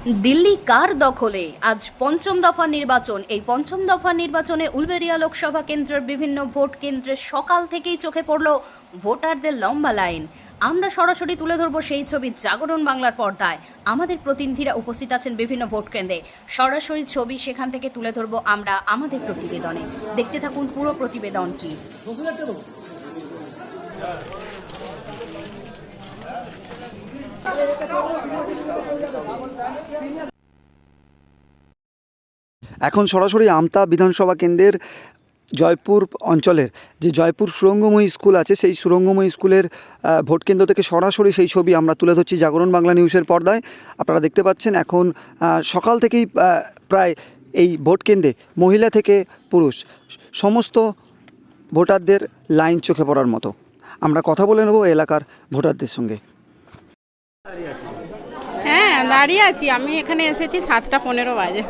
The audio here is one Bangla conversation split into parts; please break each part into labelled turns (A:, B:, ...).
A: दिल्ली कार दखले आज पंचम दफा निर्वाचन। এই পঞ্চম দফা নির্বাচনে উলবেড়িয়া লোকসভা কেন্দ্রের বিভিন্ন ভোট কেন্দ্রে সকাল থেকেই চোখে পড়ল ভোটারদের লম্বা লাইন। আমরা সরাসরি তুলে ধরবো সেই ছবি জাগরণ বাংলার পর্দায়। আমাদের প্রতিনিধিরা উপস্থিত আছেন বিভিন্ন ভোট কেন্দ্রে, সরাসরি ছবি সেখান থেকে তুলে ধরবো আমরা আমাদের প্রতিবেদনে। দেখতে থাকুন পুরো প্রতিবেদনটি।
B: এখন সরাসরি আমতা বিধানসভা কেন্দ্রের জয়পুর অঞ্চলের যে জয়পুর সুরঙ্গময়ী স্কুল আছে, সেই সুরঙ্গময়ী স্কুলের ভোট কেন্দ্র থেকে সরাসরি সেই ছবি আমরা তুলে ধরছি জাগরণ বাংলা নিউজের পর্দায়। আপনারা দেখতে পাচ্ছেন এখন সকাল থেকেই প্রায় এই ভোট কেন্দ্রে মহিলা থেকে পুরুষ সমস্ত ভোটারদের লাইন চোখে পড়ার মতো। আমরা কথা বলে নেব এলাকার ভোটারদের সঙ্গে।
C: হ্যাঁ, দাঁড়িয়ে আছি। আমি এখানে এসেছি 7:15 বাজে।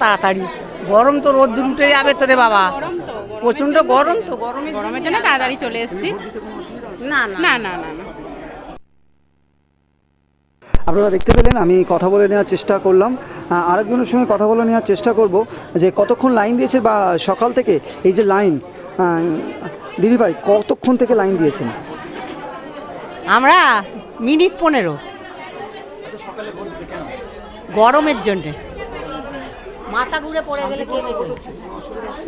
D: তাড়াতাড়ি গরম তো রোদ উঠে যাবে তো রে বাবা, প্রচন্ড গরম তো,
C: গরমের জন্য তাড়াতাড়ি চলে এসেছি।
D: না
C: না না না না
B: আপনারা দেখতে পেলেন, আমি কথা বলে নেওয়ার চেষ্টা করলাম, আরেকজনের সঙ্গে কথা বলে নেওয়ার চেষ্টা করব যে কতক্ষণ লাইন দিয়েছে বা সকাল থেকে এই যে লাইন। দিদিভাই, কতক্ষণ থেকে লাইন দিয়েছেন?
D: আমরা মিনিট 15 গরমের জন্যে। মাথা ঘুরে পড়ে গেলে কে দেখবে?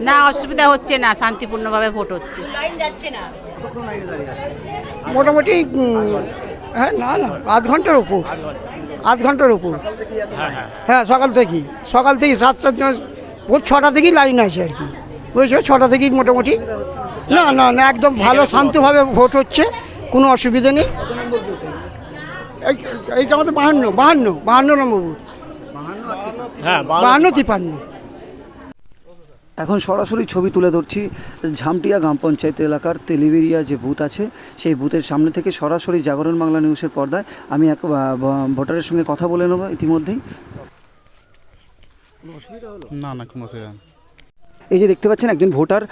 D: না, অসুবিধা হচ্ছে না, শান্তিপূর্ণভাবে ভোট হচ্ছে। লাইন যাচ্ছে না
E: মোটামুটি হ্যাঁ, না না আধ ঘন্টার উপর, আধ ঘন্টার উপর। হ্যাঁ, সকাল থেকেই 7টা ভোর 6টা থেকেই লাইন আছে আর কি, বুঝছো? 6টা থেকেই মোটামুটি। না না না, একদম ভালো শান্তভাবে ভোট হচ্ছে, কোনো অসুবিধা নেই। এইটা আমাদের 52 নম্বর বুথ। হ্যাঁ, 52-53।
B: এখন সরাসরি ছবি তুলে ধরছি ঝামটিয়া গ্রাম পঞ্চায়েত এলাকার তেলিবেরিয়া যে বুথ আছে, সেই বুথের সামনে থেকে সরাসরি জাগরণ বাংলা নিউজের পর্দায় আমি এক ভোটারের সঙ্গে কথা বলে নেব ইতিমধ্যেই।
F: না না, কোনো অসুবিধা।
B: এই যে দেখতে পাচ্ছেন একজন ভোটার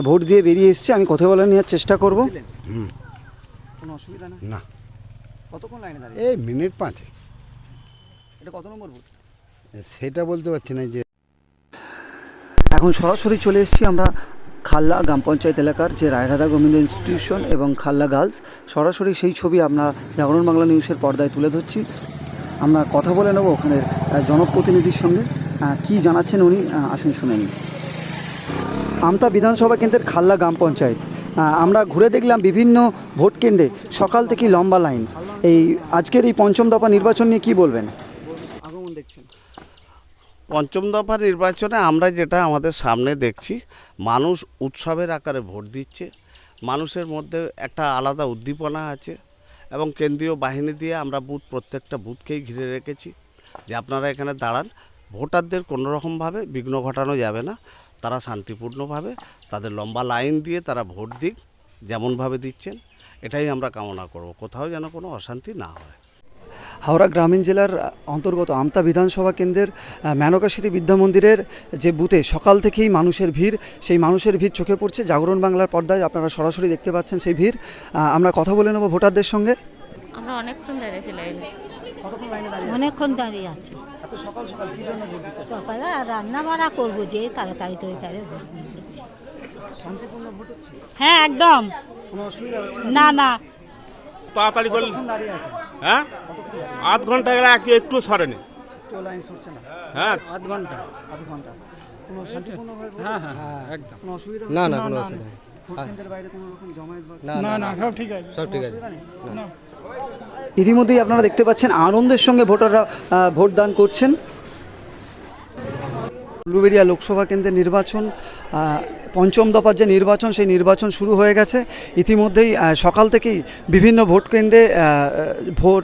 B: ভোট দিয়ে বেরিয়ে এসছে, আমি কথা বলে নেওয়ার চেষ্টা করব। কোনো অসুবিধা
F: না।
B: কতক্ষণ লাইনে দাঁড়িয়ে?
F: এই মিনিট 5।
B: এটা কত নম্বর বুথ
F: সেটা বলতে পারছি না। যে
B: এখন সরাসরি চলে এসেছি আমরা খাল্লা গ্রাম পঞ্চায়েত এলাকার যে রায়রাধা গোবিন্দ ইনস্টিটিউশন এবং খাল্লা গার্লস, সরাসরি সেই ছবি আমরা জাগরণ বাংলা নিউজের পর্দায় তুলে ধরছি। আমরা কথা বলে নেব ওখানের জনপ্রতিনিধির সঙ্গে, কি জানাচ্ছেন উনি, আসুন শুনে নিই। আমতা বিধানসভা কেন্দ্রের খাল্লা গ্রাম পঞ্চায়েত আমরা ঘুরে দেখলাম বিভিন্ন ভোট কেন্দ্রে সকাল থেকেই লম্বা লাইন। এই আজকের এই পঞ্চম দফা নির্বাচন নিয়ে কী বলবেন? আগমন দেখছেন
G: পঞ্চম দফা নির্বাচনে আমরা যেটা আমাদের সামনে দেখছি, মানুষ উৎসবের আকারে ভোট দিচ্ছে। মানুষের মধ্যে একটা আলাদা উদ্দীপনা আছে এবং কেন্দ্রীয় বাহিনী দিয়ে আমরা প্রত্যেকটা বুথকেই ঘিরে রেখেছি যে আপনারা এখানে দাঁড়ান। ভোটারদের কোনোরকমভাবে বিঘ্ন ঘটানো যাবে না, তারা শান্তিপূর্ণভাবে তাদের লম্বা লাইন দিয়ে তারা ভোট দিক, যেমনভাবে দিচ্ছেন এটাই আমরা কামনা করব, কোথাও যেন কোনো অশান্তি না হয়।
B: হাওড়া গ্রামীণ জেলার অন্তর্গত আমতা বিধানসভা কেন্দ্রের মেনকাশিতি বিদ্যা মন্দিরের যে বুথে সকাল থেকেই মানুষের ভিড়, সেই মানুষের ভিড় চোখে পড়ছে জাগরণ বাংলার পর্দায়। আপনারা সরাসরি দেখতে পাচ্ছেন সেই ভিড়। আমরা কথা বলে নেব ভোটারদের সঙ্গে।
C: আমরা অনেকক্ষণ দাঁড়িয়েছি লাইনে।
H: অনেকক্ষণ দাঁড়িয়ে আছে। সকালে আর রান্না বান্না করবো, যে তাড়াতাড়ি করে তারে ভোট দিয়ে দিচ্ছি। হ্যাঁ, একদম। না না,
I: তাড়াতাড়ি করলে হ্যাঁ, আধ ঘন্টা গেলে একটু সরেনি। হ্যাঁ, আধ ঘন্টা। হ্যাঁ হ্যাঁ হ্যাঁ, একদম কোনো অসুবিধা না না, কোনো অসুবিধা নেই। না না, সব ঠিক আছে, সব ঠিক আছে।
B: ইতিমধ্যেই আপনারা দেখতে পাচ্ছেন আনন্দের সঙ্গে ভোটাররা ভোটদান করছেন। উলুবেড়িয়া লোকসভা কেন্দ্রের নির্বাচন, পঞ্চম দফার যে নির্বাচন, সেই নির্বাচন শুরু হয়ে গেছে ইতিমধ্যেই। সকাল থেকেই বিভিন্ন ভোট কেন্দ্রে ভোট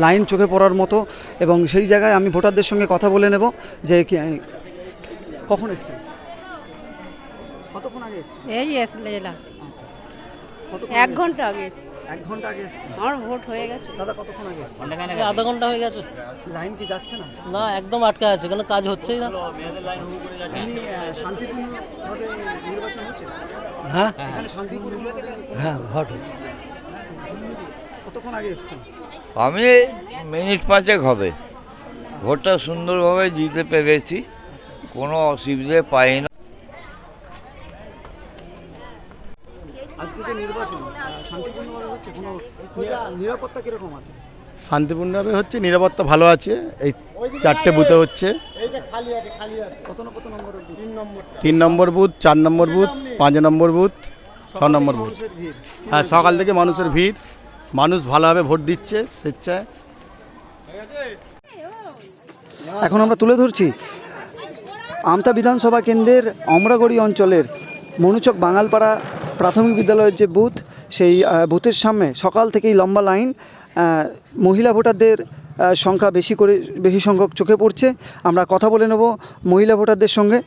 B: লাইন চোখে পড়ার মতো, এবং সেই জায়গায় আমি ভোটারদের সঙ্গে কথা বলে নেব যে কখন এসছেন, কতক্ষণ আগে এসছেন?
C: এই এলাম 1 ঘন্টা আগে।
B: 1 ঘন্টা আগে এসছেন?
C: আমার ভোট হয়ে গেছে।
B: দাদা, কতক্ষণ আগে এসছেন?
E: আধা ঘন্টা হয়ে গেছে।
B: লাইন কি যাচ্ছে না?
E: না, একদম আটকা আছে, কোনো কাজ হচ্ছেই না।
B: শান্তিপূর্ণভাবে নির্বাচন হচ্ছে?
E: হ্যাঁ
B: এখানে শান্তিপূর্ণভাবে
E: হ্যাঁ, ভোট।
B: কতক্ষণ আগে এসছেন?
J: আমি মিনিট 5 হবে, ভোটটা সুন্দরভাবে দিতে পেরেছি, কোনো অসুবিধে পাই না।
B: আজকে যে নির্বাচন শান্তিপূর্ণভাবে হচ্ছে, কোনো নিরাপত্তা কিরকম আছে?
F: শান্তিপূর্ণভাবে হচ্ছে, নিরাপত্তা ভালো আছে। এই 4টে বুথে হচ্ছে।
B: কত নম্বর?
F: 3 নম্বর বুথ, 4 নম্বর বুথ, 5 নম্বর বুথ, 6 নম্বর বুথ।
B: মানুষের ভিড়।
F: হ্যাঁ, সকাল থেকে মানুষের ভিড়, মানুষ ভালোভাবে ভোট দিচ্ছে স্বেচ্ছায়।
B: এখন আমরা তুলে ধরছি আমতা বিধানসভা কেন্দ্রের অমরাগড়ি অঞ্চলের মনুচক বাঙালপাড়া প্রাথমিক বিদ্যালয়ের যে বুথ, সেই বুথের সামনে সকাল থেকেই লম্বা লাইন। মহিলা ভোটারদের সংখ্যা বেশি সংখ্যক চোখে পড়ছে। আমরা কথা বলে নেব মহিলা ভোটারদের সঙ্গে।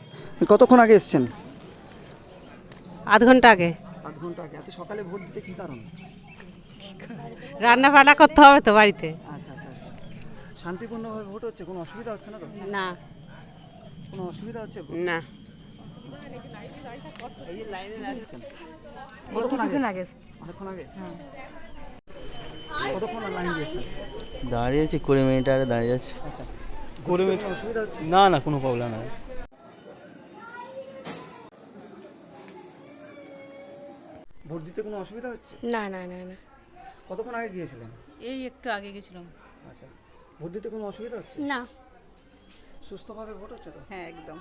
B: কতক্ষণ আগে এসছেন?
D: আধ ঘন্টা আগে।
B: আধ ঘন্টা আগে। এত সকালে ভোট দিতে কী কারণ?
D: রান্না বান্না করতে হবে তো বাড়িতে।
B: আচ্ছা আচ্ছা আচ্ছা। শান্তিপূর্ণভাবে ভোট হচ্ছে, কোনো অসুবিধা হচ্ছে না তো?
D: না
B: কোনো অসুবিধা হচ্ছে?
D: না।
B: কতক্ষণ আগে? অনেকক্ষণ আগে। কতক্ষণ লাইন দিয়েছেন?
I: দাঁড়িয়েছি 20 মিনিট আগে দাঁড়িয়ে আছি।
B: আচ্ছা,
I: 20 মিনিট।
B: অসুবিধা হচ্ছে?
I: না না, কোনো প্রবলেম নাই।
B: ভোট দিতে কোনো অসুবিধা হচ্ছে?
C: না না না না,
B: কতক্ষণ আগে গিয়েছিলেন?
C: এই একটু আগে গেছিলাম।
B: আচ্ছা, ভোট দিতে কোনো অসুবিধা হচ্ছে?
C: না।
B: সুস্থভাবে ভোট হচ্ছে তো?
C: হ্যাঁ একদম।